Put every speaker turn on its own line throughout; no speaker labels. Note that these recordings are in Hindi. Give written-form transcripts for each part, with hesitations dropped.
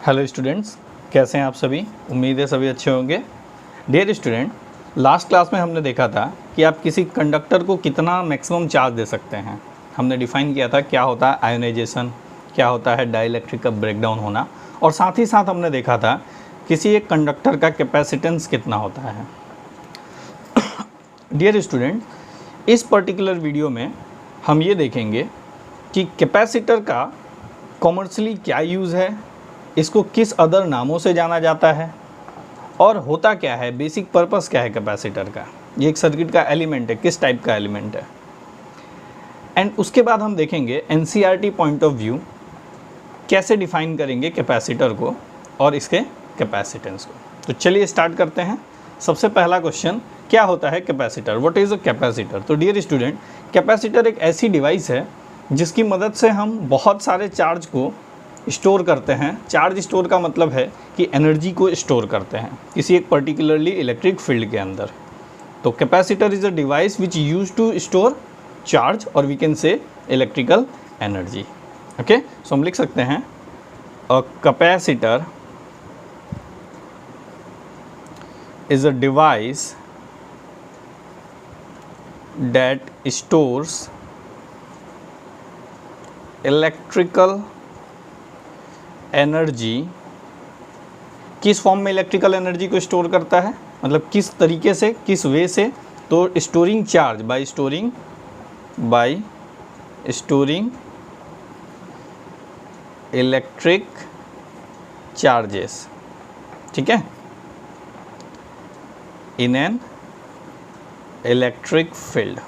हेलो स्टूडेंट्स, कैसे हैं आप सभी। उम्मीद है सभी अच्छे होंगे। डियर स्टूडेंट, लास्ट क्लास में हमने देखा था कि आप किसी कंडक्टर को कितना मैक्सिमम चार्ज दे सकते हैं। हमने डिफ़ाइन किया था क्या होता है आयोनाइजेशन, क्या होता है डाइलेक्ट्रिक का ब्रेकडाउन होना, और साथ ही साथ हमने देखा था किसी एक कंडक्टर का कैपेसिटेंस कितना होता है। डियर स्टूडेंट, इस पर्टिकुलर वीडियो में हम ये देखेंगे कि कैपेसिटर का कॉमर्शियली क्या यूज़ है, इसको किस अदर नामों से जाना जाता है और होता क्या है, बेसिक पर्पस क्या है कैपेसिटर का। ये एक सर्किट का एलिमेंट है, किस टाइप का एलिमेंट है। एंड उसके बाद हम देखेंगे एनसीईआरटी पॉइंट ऑफ व्यू कैसे डिफाइन करेंगे कैपेसिटर को और इसके कैपेसिटेंस को। तो चलिए स्टार्ट करते हैं। सबसे पहला क्वेश्चन, क्या होता है capacitor, what is a capacitor. तो डियर स्टूडेंट, कैपेसिटर एक ऐसी डिवाइस है जिसकी मदद से हम बहुत सारे चार्ज को स्टोर करते हैं। चार्ज स्टोर का मतलब है कि एनर्जी को स्टोर करते हैं किसी एक पर्टिकुलरली इलेक्ट्रिक फील्ड के अंदर। तो capacitor is a device which use to store charge और we can say electrical energy. Okay, so हम लिख सकते हैं a capacitor is a device that stores electrical energy. किस फॉर्म में इलेक्ट्रिकल एनर्जी को स्टोर करता है, मतलब किस तरीके से, किस वे से। तो storing charge by storing electric charges, ठीक है, in an electric field.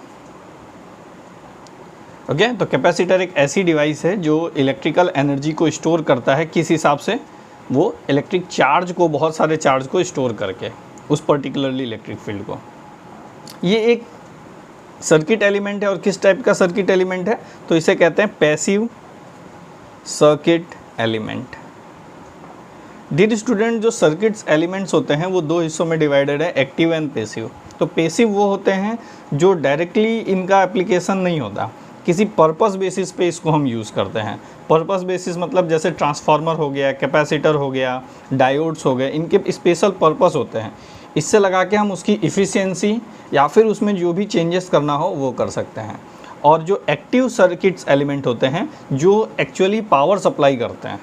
Okay, तो कैपेसिटर एक ऐसी डिवाइस है जो इलेक्ट्रिकल एनर्जी को स्टोर करता है। किस हिसाब से, वो इलेक्ट्रिक चार्ज को, बहुत सारे चार्ज को स्टोर करके उस पर्टिकुलरली इलेक्ट्रिक फील्ड को। ये एक सर्किट एलिमेंट है। और किस टाइप का सर्किट एलिमेंट है, तो इसे कहते हैं passive circuit element. Dear student, जो सर्किट्स एलिमेंट्स होते हैं वो दो हिस्सों में डिवाइडेड है, एक्टिव एंड पैसिव। तो पैसिव वो होते हैं जो डायरेक्टली इनका एप्लीकेशन नहीं होता, किसी पर्पस बेसिस पे इसको हम यूज़ करते हैं। पर्पस बेसिस मतलब जैसे ट्रांसफार्मर हो गया, कैपेसिटर हो गया, डायोड्स हो गए, इनके स्पेशल पर्पस होते हैं। इससे लगा के हम उसकी इफ़िशियंसी या फिर उसमें जो भी चेंजेस करना हो वो कर सकते हैं। और जो एक्टिव सर्किट्स एलिमेंट होते हैं जो एक्चुअली पावर सप्लाई करते हैं,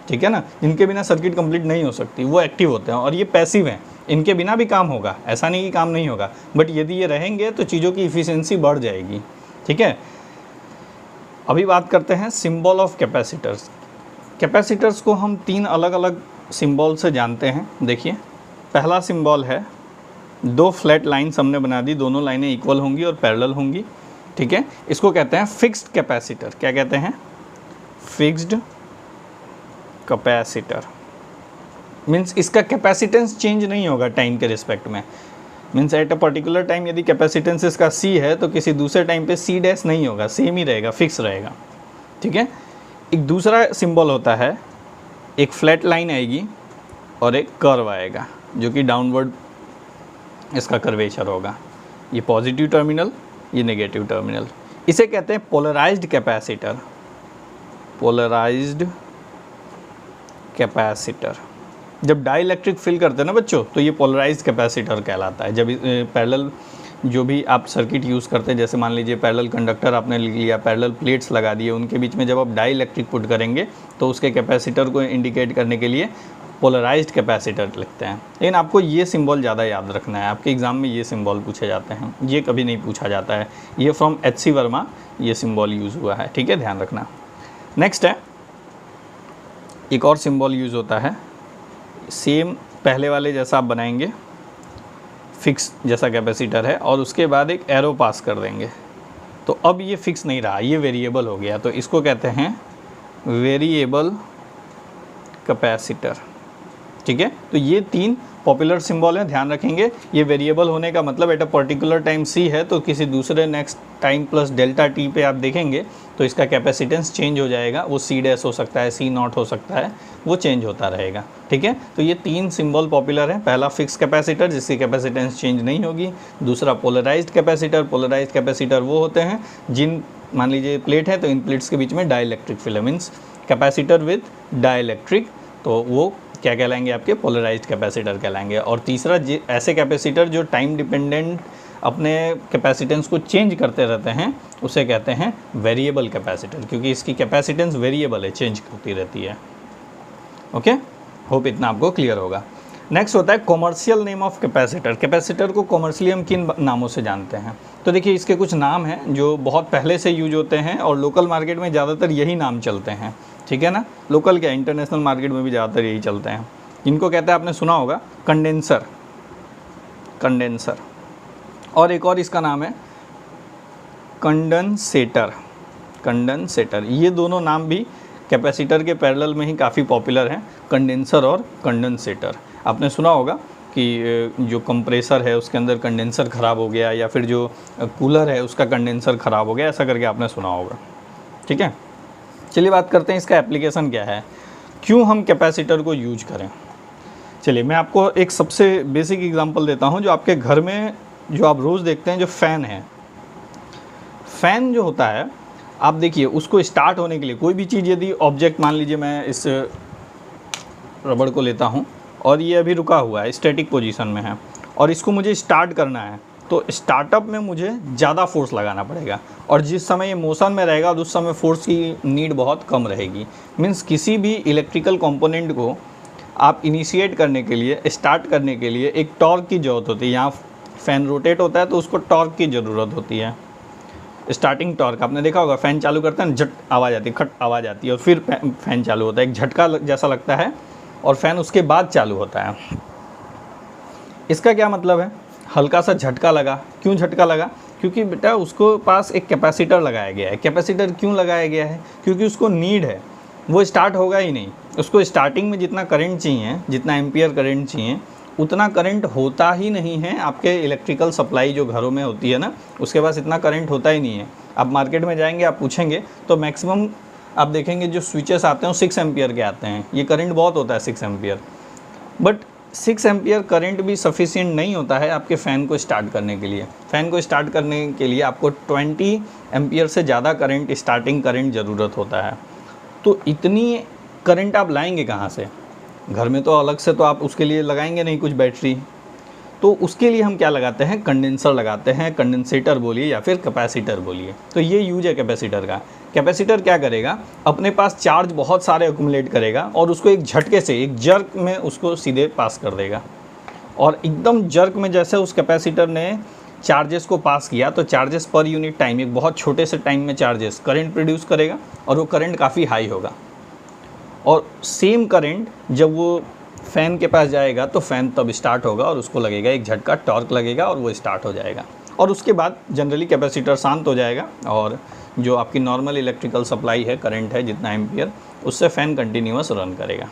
ठीक है ना, इनके बिना सर्किट कंप्लीट नहीं हो सकती, वो एक्टिव होते हैं। और ये पैसिव हैं, इनके बिना भी काम होगा, ऐसा नहीं कि काम नहीं होगा, बट यदि ये रहेंगे तो चीज़ों की इफ़िशियंसी बढ़ जाएगी, ठीक है। अभी बात करते हैं सिंबल ऑफ कैपेसिटर्स। कैपेसिटर्स को हम तीन अलग अलग सिंबल से जानते हैं। देखिए, पहला सिंबल है, दो फ्लैट लाइन्स हमने बना दी, दोनों लाइनें इक्वल होंगी और पैरेलल होंगी, ठीक है। इसको कहते हैं फिक्स्ड कैपेसिटर। क्या कहते हैं, फिक्स्ड कैपेसिटर। मीन्स इसका कैपेसिटेंस चेंज नहीं होगा टाइम के रिस्पेक्ट में। Means at a particular time यदि कैपेसिटेंस इसका C है तो किसी दूसरे टाइम पे C डैश नहीं होगा, सेम ही रहेगा, फिक्स रहेगा, ठीक है। एक दूसरा सिंबल होता है, एक फ्लैट लाइन आएगी और एक कर्व आएगा जो कि डाउनवर्ड इसका कर्वेचर होगा। ये पॉजिटिव टर्मिनल, ये नेगेटिव टर्मिनल। इसे कहते हैं पोलराइज्ड कैपेसिटर। Polarised capacitor. जब डाइलेक्ट्रिक फिल करते हैं ना बच्चों, तो ये पोलराइज्ड कैपेसिटर कहलाता है। जब पैरेलल जो भी आप सर्किट यूज़ करते हैं, जैसे मान लीजिए पैरेलल कंडक्टर आपने लिख लिया, पैरेलल प्लेट्स लगा दिए, उनके बीच में जब आप डाइलेक्ट्रिक पुट करेंगे तो उसके कैपेसिटर को इंडिकेट करने के लिए पोलराइज्ड कैपेसिटर लिखते हैं। लेकिन आपको ये सिंबल ज़्यादा याद रखना है, आपके एग्ज़ाम में ये सिंबल पूछे जाते हैं, ये कभी नहीं पूछा जाता है। ये फ्रॉम HC वर्मा ये सिंबल यूज़ हुआ है, ठीक है, ध्यान रखना। नेक्स्ट है, एक और सिंबल यूज़ होता है, सेम पहले वाले जैसा आप बनाएंगे, फिक्स जैसा कैपेसिटर है, और उसके बाद एक एरो पास कर देंगे। तो अब ये फिक्स नहीं रहा, ये वेरिएबल हो गया, तो इसको कहते हैं वेरिएबल कैपेसिटर, ठीक है। तो ये तीन पॉपुलर सिंबल हैं, ध्यान रखेंगे। ये वेरिएबल होने का मतलब at a particular time C है तो किसी दूसरे next time plus delta T पे आप देखेंगे तो इसका कैपेसिटेंस चेंज हो जाएगा। वो C डैश हो सकता है, C नॉट हो सकता है, वो चेंज होता रहेगा, ठीक है। तो ये तीन सिंबल पॉपुलर हैं। पहला फिक्स कैपेसिटर जिसकी कैपेसिटेंस चेंज नहीं होगी, दूसरा पोलराइज्ड कैपेसिटर। पोलराइज्ड कैपेसिटर वो होते हैं जिन, मान लीजिए प्लेट है तो इन प्लेट्स के बीच में dielectric filaments, capacitor with dielectric तो वो क्या कहलाएंगे, आपके पोलराइज्ड कैपेसिटर कहलाएंगे। और तीसरा ऐसे कैपेसिटर जो टाइम डिपेंडेंट अपने कैपेसिटेंस को चेंज करते रहते हैं, उसे कहते हैं वेरिएबल कैपेसिटर, क्योंकि इसकी कैपेसिटेंस वेरिएबल है, चेंज करती रहती है। ओके, होप इतना आपको क्लियर होगा। नेक्स्ट होता है commercial name of capacitor. Capacitor को कॉमर्शियली हम किन नामों से जानते हैं? तो देखिए, इसके कुछ नाम हैं जो बहुत पहले से यूज होते हैं और लोकल मार्केट में ज़्यादातर यही नाम चलते हैं, ठीक है ना। लोकल क्या, इंटरनेशनल मार्केट में भी ज़्यादातर यही चलते हैं। इनको कहते हैं, आपने सुना होगा, कंडेंसर, कंडेंसर, और एक और इसका नाम है कंडेंसेटर, कंडेंसेटर। ये दोनों नाम भी कैपेसिटर के पैरेलल में ही काफ़ी पॉपुलर हैं, कंडेंसर और कंडेंसेटर। आपने सुना होगा कि जो कंप्रेसर है उसके अंदर कंडेंसर ख़राब हो गया, या फिर जो कूलर है उसका कंडेंसर ख़राब हो गया, ऐसा करके आपने सुना होगा, ठीक है। चलिए बात करते हैं इसका एप्लीकेशन क्या है, क्यों हम कैपेसिटर को यूज करें। चलिए मैं आपको एक सबसे बेसिक एग्जांपल देता हूं, जो आपके घर में जो आप रोज़ देखते हैं, जो फ़ैन है, फ़ैन जो होता है, आप देखिए उसको स्टार्ट होने के लिए कोई भी चीज़, यदि ऑब्जेक्ट, मान लीजिए मैं इस रबड़ को लेता हूं और ये अभी रुका हुआ है, स्टैटिक पोजीशन में है, और इसको मुझे स्टार्ट करना है, तो स्टार्टअप में मुझे ज़्यादा फोर्स लगाना पड़ेगा, और जिस समय ये मोशन में रहेगा उस समय फोर्स की नीड बहुत कम रहेगी। मीन्स किसी भी इलेक्ट्रिकल कंपोनेंट को आप इनिशिएट करने के लिए, स्टार्ट करने के लिए एक टॉर्क की ज़रूरत होती है। यहाँ फ़ैन रोटेट होता है तो उसको टॉर्क की ज़रूरत होती है, स्टार्टिंग टॉर्क। आपने देखा होगा, फ़ैन चालू करता है, झट आवाज़ आती है, खट आवाज़ आती है, और फिर फ़ैन चालू होता है, एक झटका जैसा लगता है, और फ़ैन उसके बाद चालू होता है। इसका क्या मतलब है, हल्का सा झटका लगा। क्यों झटका लगा? क्योंकि बेटा उसको पास एक कैपेसिटर लगाया गया है। कैपेसिटर क्यों लगाया गया है? क्योंकि उसको नीड है, वो स्टार्ट होगा ही नहीं। उसको स्टार्टिंग में जितना करंट चाहिए, जितना एम्पियर करंट चाहिए, उतना करंट होता ही नहीं है। आपके इलेक्ट्रिकल सप्लाई जो घरों में होती है ना, उसके पास इतना करंट होता ही नहीं है। आप मार्केट में जाएंगे, आप पूछेंगे तो मैक्सिमम आप देखेंगे जो स्विचेस आते हैं वो 6 एम्पियर के आते हैं। ये करंट बहुत होता है 6 एम्पियर, बट 6 एम्पियर करंट भी सफिशिएंट नहीं होता है आपके फ़ैन को स्टार्ट करने के लिए। फ़ैन को स्टार्ट करने के लिए आपको 20 एम्पियर से ज़्यादा करंट, स्टार्टिंग करंट ज़रूरत होता है। तो इतनी करंट आप लाएंगे कहाँ से? घर में तो अलग से तो आप उसके लिए लगाएंगे नहीं कुछ बैटरी, तो उसके लिए हम क्या लगाते हैं, कंडेंसर लगाते हैं, कंडेंसेटर बोलिए या फिर कैपेसिटर बोलिए। तो ये यूज है कैपेसिटर का। कैपेसिटर क्या करेगा, अपने पास चार्ज बहुत सारे अकुमुलेट करेगा और उसको एक झटके से, एक जर्क में उसको सीधे पास कर देगा। और एकदम जर्क में जैसे उस कैपेसिटर ने चार्जेस को पास किया, तो चार्जेस पर यूनिट टाइम, एक बहुत छोटे से टाइम में चार्जेस करंट प्रोड्यूस करेगा, और वो करंट काफ़ी हाई होगा। और सेम करंट जब वो फ़ैन के पास जाएगा तो फ़ैन तब स्टार्ट होगा और उसको लगेगा एक झटका, टॉर्क लगेगा और वो स्टार्ट हो जाएगा। और उसके बाद जनरली कैपेसिटर शांत हो जाएगा, और जो आपकी नॉर्मल इलेक्ट्रिकल सप्लाई है, करंट है जितना एम्पियर, उससे फ़ैन कंटिन्यूअस रन करेगा।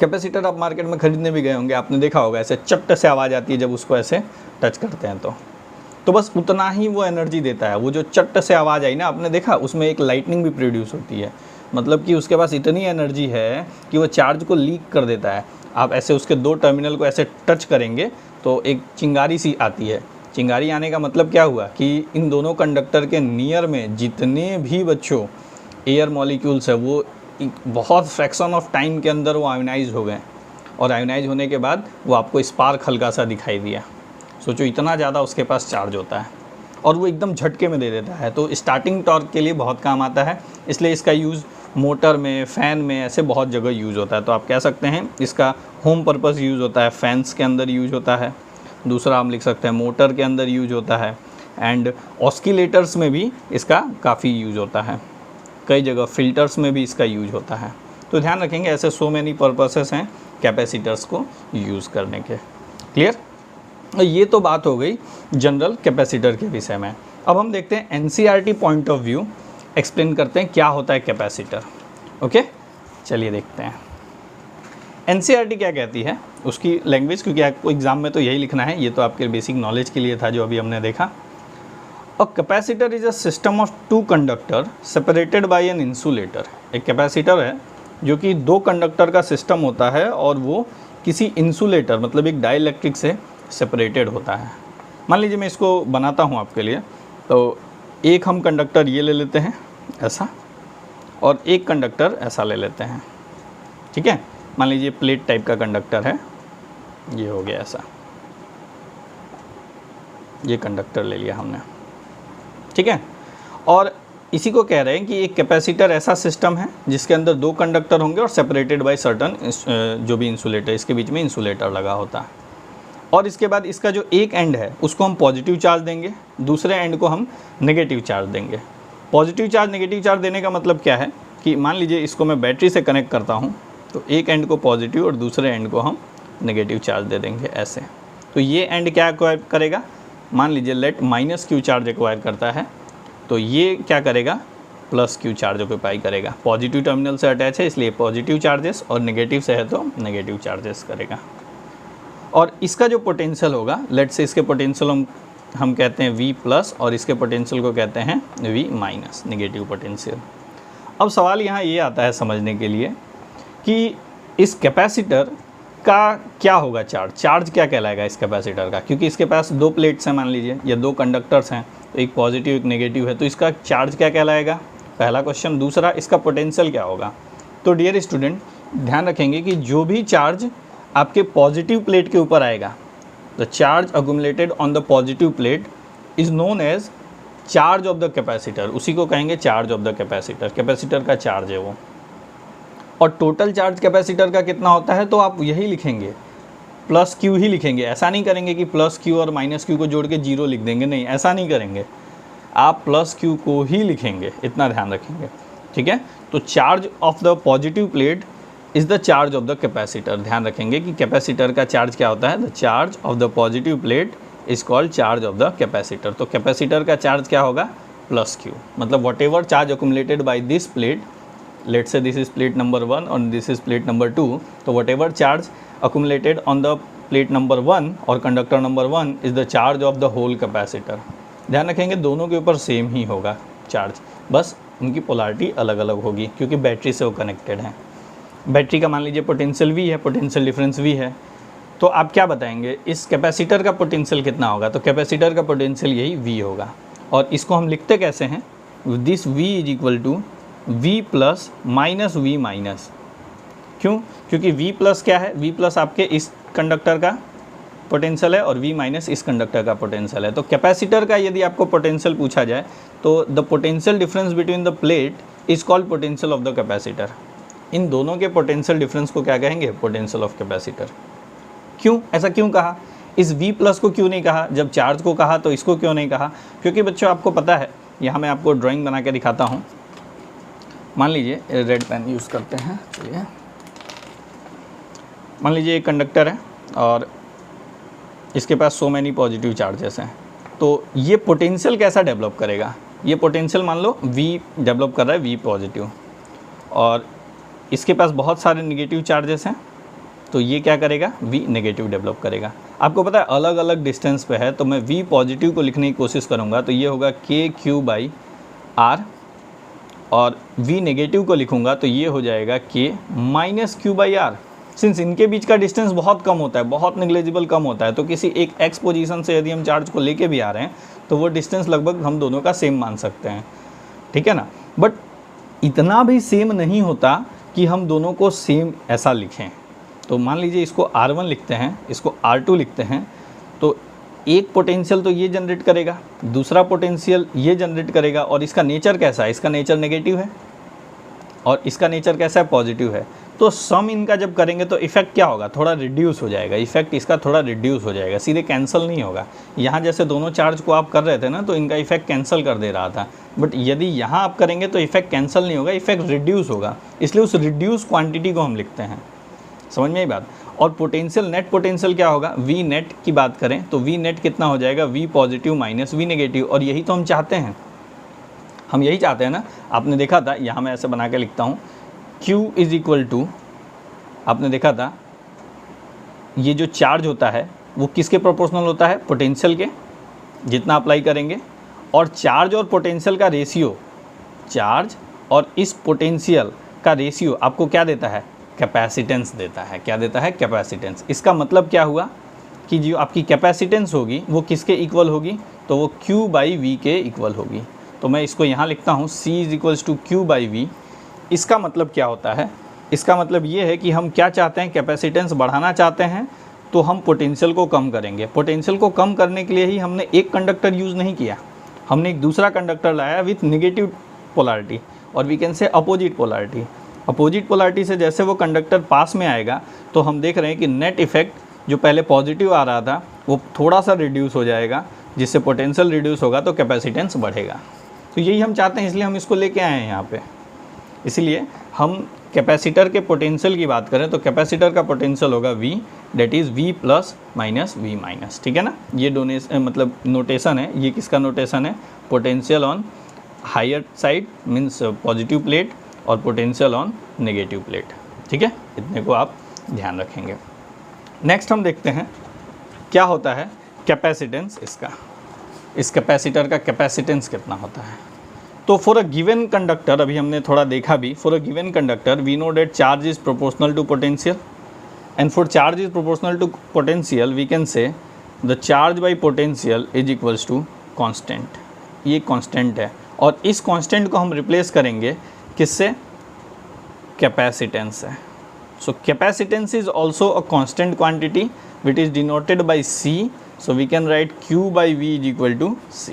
कैपेसिटर आप मार्केट में ख़रीदने भी गए होंगे, आपने देखा होगा ऐसे चट्ट से आवाज़ आती है जब उसको ऐसे टच करते हैं तो बस उतना ही वो एनर्जी देता है। वो जो चट्ट से आवाज़ आई ना, आपने देखा उसमें एक लाइटनिंग भी प्रोड्यूस होती है, मतलब कि उसके पास इतनी एनर्जी है कि वो चार्ज को लीक कर देता है। आप ऐसे उसके 2 टर्मिनल को ऐसे टच करेंगे तो एक चिंगारी सी आती है। चिंगारी आने का मतलब क्या हुआ कि इन दोनों कंडक्टर के नियर में जितने भी बच्चों एयर मॉलिक्यूल्स है, वो बहुत फ्रैक्शन ऑफ टाइम के अंदर वो आयोनाइज हो गए, और आयोनाइज होने के बाद वो आपको स्पार्क हल्का सा दिखाई दिया। सोचो इतना ज़्यादा उसके पास चार्ज होता है, और वो एकदम झटके में दे देता है। तो स्टार्टिंग टॉर्क के लिए बहुत काम आता है, इसलिए इसका यूज़ मोटर में, फ़ैन में, ऐसे बहुत जगह यूज़ होता है। तो आप कह सकते हैं इसका होम पर्पस यूज़ होता है, फैंस के अंदर यूज़ होता है। दूसरा हम लिख सकते हैं मोटर के अंदर यूज़ होता है, एंड ऑस्किलेटर्स में भी इसका काफ़ी यूज़ होता है। कई जगह फ़िल्टर्स में भी इसका यूज़ होता है। तो ध्यान रखेंगे, ऐसे सो मैनी पर्पसेस हैं कैपेसिटर्स को यूज़ करने के। क्लियर? ये तो बात हो गई जनरल कैपेसिटर के विषय में। अब हम देखते हैं NCERT point of view, explain करते हैं क्या होता है कैपेसिटर। ओके, चलिए देखते हैं एनसीईआरटी क्या कहती है, उसकी लैंग्वेज, क्योंकि आपको एग्जाम में तो यही लिखना है। ये तो आपके बेसिक नॉलेज के लिए था जो अभी हमने देखा। A capacitor is a system of 2 conductor separated by an insulator. एक कैपेसिटर है जो कि 2 कंडक्टर का सिस्टम होता है, और वो किसी इंसुलेटर, मतलब एक डाइइलेक्ट्रिक से सेपरेटेड होता है। मान लीजिए मैं इसको बनाता हूँ आपके लिए, तो एक हम कंडक्टर ये ले लेते हैं ऐसा, और एक कंडक्टर ऐसा ले लेते हैं, ठीक है। मान लीजिए प्लेट टाइप का कंडक्टर है, ये हो गया ऐसा, ये कंडक्टर ले लिया हमने, ठीक है। और इसी को कह रहे हैं कि एक कैपेसिटर ऐसा सिस्टम है जिसके अंदर दो कंडक्टर होंगे और सेपरेटेड बाय सर्टन जो भी इंसुलेटर, इसके बीच में इंसुलेटर लगा होता है। और इसके बाद इसका जो एक एंड है उसको हम पॉजिटिव चार्ज देंगे, दूसरे एंड को हम नेगेटिव चार्ज देंगे। पॉजिटिव चार्ज नेगेटिव चार्ज देने का मतलब क्या है कि मान लीजिए इसको मैं बैटरी से कनेक्ट करता हूँ, तो एक एंड को पॉजिटिव और दूसरे एंड को हम नेगेटिव चार्ज दे देंगे ऐसे। तो ये एंड क्या एक्वायर करेगा, मान लीजिए let minus Q charge acquire करता है, तो ये क्या करेगा, प्लस क्यू चार्ज ऑक्यूपाई करेगा। पॉजिटिव टर्मिनल से अटैच है इसलिए पॉजिटिव चार्जेस, और नेगेटिव से है तो नेगेटिव चार्जेस करेगा। और इसका जो पोटेंशियल होगा, लेट से इसके पोटेंशियल हम कहते हैं V प्लस और इसके पोटेंशियल को कहते हैं V माइनस, नेगेटिव पोटेंशियल। अब सवाल यहाँ ये आता है समझने के लिए कि इस कैपेसिटर का क्या होगा चार्ज क्या कहलाएगा इस कैपेसिटर का, क्योंकि इसके पास दो प्लेट्स हैं मान लीजिए, या दो कंडक्टर्स हैं, तो एक पॉजिटिव एक नेगेटिव है, तो इसका चार्ज क्या कहलाएगा, पहला क्वेश्चन। दूसरा, इसका पोटेंशियल क्या होगा। तो डियर स्टूडेंट, ध्यान रखेंगे कि जो भी चार्ज आपके पॉजिटिव प्लेट के ऊपर आएगा, the charge accumulated on the positive plate is known as charge of the capacitor, उसी को कहेंगे charge of the capacitor. Capacitor का चार्ज है वो। और टोटल चार्ज कैपेसिटर का कितना होता है, तो आप यही लिखेंगे, प्लस क्यू ही लिखेंगे। ऐसा नहीं करेंगे कि प्लस क्यू और माइनस क्यू को जोड़ के जीरो लिख देंगे, नहीं, ऐसा नहीं करेंगे। आप प्लस क्यू को ही लिखेंगे, इतना ध्यान रखेंगे, ठीक है। तो charge of the positive plate is the charge of the capacitor. ध्यान रखेंगे कि कैपेसिटर का चार्ज क्या होता है, the charge of the positive plate is called charge of the capacitor. तो कैपेसिटर का चार्ज क्या होगा, प्लस क्यू, मतलब what ever charge accumulated by this plate, let's say this is plate number 1 और दिस इज प्लेट नंबर 2, तो what ever charge accumulated on the plate number 1 और conductor number 1 is the charge of the whole capacitor। ध्यान रखेंगे दोनों के ऊपर सेम ही होगा चार्ज, बस उनकी पोलैरिटी अलग अलग होगी क्योंकि बैटरी से वो कनेक्टेड है। बैटरी का मान लीजिए पोटेंशियल V है, पोटेंशियल डिफरेंस V है, तो आप क्या बताएंगे इस कैपेसिटर का पोटेंशियल कितना होगा, तो कैपेसिटर का पोटेंशियल यही V होगा। और इसको हम लिखते कैसे हैं, this V is equal to V plus minus V minus. क्यों, क्योंकि V प्लस क्या है, V प्लस आपके इस कंडक्टर का पोटेंशियल है और V माइनस इस कंडक्टर का पोटेंशियल है। तो कैपेसिटर का यदि आपको पोटेंशियल पूछा जाए तो the potential difference between the plate is called potential of the capacitor. इन दोनों के पोटेंशियल डिफरेंस को क्या कहेंगे, पोटेंशियल ऑफ कैपेसिटर। क्यों, ऐसा क्यों कहा, इस V प्लस को क्यों नहीं कहा, जब चार्ज को कहा तो इसको क्यों नहीं कहा, क्योंकि बच्चों आपको पता है, यहाँ मैं आपको ड्राइंग बना के दिखाता हूँ। मान लीजिए रेड पेन यूज़ करते हैं, चलिए मान लीजिए एक कंडक्टर है और इसके पास सो मैनी पॉजिटिव चार्जेस हैं, तो ये पोटेंशियल कैसा डेवलप करेगा, ये पोटेंशियल मान लो V डेवलप कर रहा है, V पॉजिटिव, और इसके पास बहुत सारे नेगेटिव चार्जेस हैं, तो ये क्या करेगा, V नेगेटिव डेवलप करेगा। आपको पता है अलग अलग डिस्टेंस पे है, तो मैं V पॉजिटिव को लिखने की कोशिश करूँगा तो ये होगा KQ/R, और V नेगेटिव को लिखूँगा तो ये हो जाएगा K-Q/R। सिंस इनके बीच का डिस्टेंस बहुत कम होता है, बहुत नेग्लिजिबल कम होता है, तो किसी एक x पोजीशन से यदि हम चार्ज को लेके भी आ रहे हैं तो वो डिस्टेंस लगभग हम दोनों का सेम मान सकते हैं, ठीक है ना। बट इतना भी सेम नहीं होता कि हम दोनों को सेम ऐसा लिखें। तो मान लीजिए इसको R1 लिखते हैं, इसको R2 लिखते हैं, तो एक पोटेंशियल तो ये जनरेट करेगा, दूसरा पोटेंशियल ये जनरेट करेगा, और इसका नेचर कैसा है, इसका नेचर नेगेटिव है और इसका नेचर कैसा है, पॉजिटिव है। तो सम इनका जब करेंगे तो इफेक्ट क्या होगा, थोड़ा रिड्यूस हो जाएगा, इफेक्ट इसका थोड़ा रिड्यूस हो जाएगा, सीधे कैंसिल नहीं होगा। यहाँ जैसे दोनों चार्ज को आप कर रहे थे ना, तो इनका इफेक्ट कैंसिल कर दे रहा था, बट यदि यहाँ आप करेंगे तो इफेक्ट कैंसिल नहीं होगा, इफेक्ट रिड्यूस होगा, इसलिए उस रिड्यूस क्वांटिटी को हम लिखते हैं। समझ में आई बात। और पोटेंशियल, नेट पोटेंशियल क्या होगा, V नेट की बात करें तो V नेट कितना हो जाएगा, V positive minus V negative, और यही तो हम चाहते हैं, हम यही चाहते हैं ना। आपने देखा था, यहाँ मैं ऐसे बना के लिखता हूँ, Q इज इक्वल टू, आपने देखा था ये जो चार्ज होता है वो किसके प्रोपोर्शनल होता है, पोटेंशियल के, जितना अप्लाई करेंगे, और चार्ज और पोटेंशियल का रेशियो, चार्ज और इस पोटेंशियल का रेशियो आपको क्या देता है, कैपेसिटेंस देता है। क्या देता है, कैपेसिटेंस। इसका मतलब क्या हुआ कि जो आपकी कैपेसिटेंस होगी वो किसके इक्वल होगी, तो वो Q/V के इक्वल होगी। तो मैं इसको यहाँ लिखता हूँ C is equals to Q/V। इसका मतलब क्या होता है, इसका मतलब ये है कि हम क्या चाहते हैं, कैपेसिटेंस बढ़ाना चाहते हैं तो हम पोटेंशियल को कम करेंगे। पोटेंशियल को कम करने के लिए ही हमने एक कंडक्टर यूज़ नहीं किया, हमने एक दूसरा कंडक्टर लाया विथ नेगेटिव पोलैरिटी और we can say opposite polarity. Opposite polarity से जैसे वो कंडक्टर पास में आएगा तो हम देख रहे हैं कि नेट इफेक्ट जो पहले पॉजिटिव आ रहा था वो थोड़ा सा रिड्यूस हो जाएगा, जिससे पोटेंशियल रिड्यूस होगा तो कैपेसिटेंस बढ़ेगा। तो यही हम चाहते हैं, इसलिए हम इसको लेके आए हैं यहाँ पे। इसलिए हम कैपेसिटर के पोटेंशियल की बात करें तो कैपेसिटर का पोटेंशियल होगा V, that is V plus minus V minus, ठीक है ना। ये मतलब नोटेशन है, ये किसका नोटेशन है, potential on higher side means positive plate और पोटेंशियल ऑन नेगेटिव प्लेट, ठीक है। इतने को आप ध्यान रखेंगे। नेक्स्ट हम देखते हैं क्या होता है कैपेसिटेंस इसका, इस कैपेसिटर का कैपेसिटेंस कितना होता है। तो फॉर अ गिवन कंडक्टर, अभी हमने थोड़ा देखा भी, for a given conductor we know that charge is proportional to potential and for charge is proportional to potential we can say the charge by potential is equals to constant. ये कांस्टेंट है और इस कांस्टेंट को हम रिप्लेस करेंगे किससे, कैपेसिटेंस है। So capacitance is also a constant quantity which is denoted by C, so we can write Q by V is equal to C।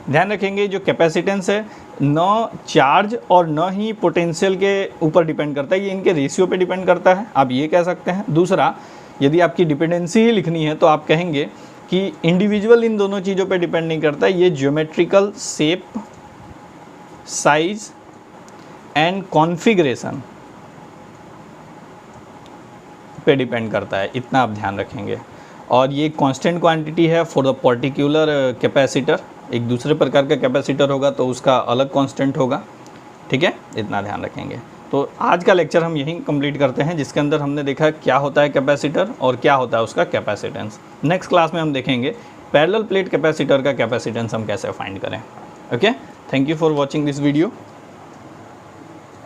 ध्यान रखेंगे जो कैपेसिटेंस है न चार्ज और न ही पोटेंशियल के ऊपर डिपेंड करता है, ये इनके रेशियो पे डिपेंड करता है, आप ये कह सकते हैं। दूसरा, यदि आपकी डिपेंडेंसी ही लिखनी है तो आप कहेंगे कि इंडिविजुअल इन दोनों चीज़ों पे डिपेंड नहीं करता, ये geometrical shape, size and configuration पे डिपेंड करता है, इतना आप ध्यान रखेंगे। और ये कांस्टेंट क्वांटिटी है फॉर द पर्टिकुलर कैपेसिटर, एक दूसरे प्रकार का कैपेसिटर होगा तो उसका अलग कांस्टेंट होगा, ठीक है, इतना ध्यान रखेंगे। तो आज का लेक्चर हम यहीं कंप्लीट करते हैं, जिसके अंदर हमने देखा क्या होता है कैपेसिटर और क्या होता है उसका कैपेसिटेंस। नेक्स्ट क्लास में हम देखेंगे पैरेलल प्लेट कैपेसिटर का कैपेसिटेंस हम कैसे फाइंड करें। Okay, thank you for watching this video.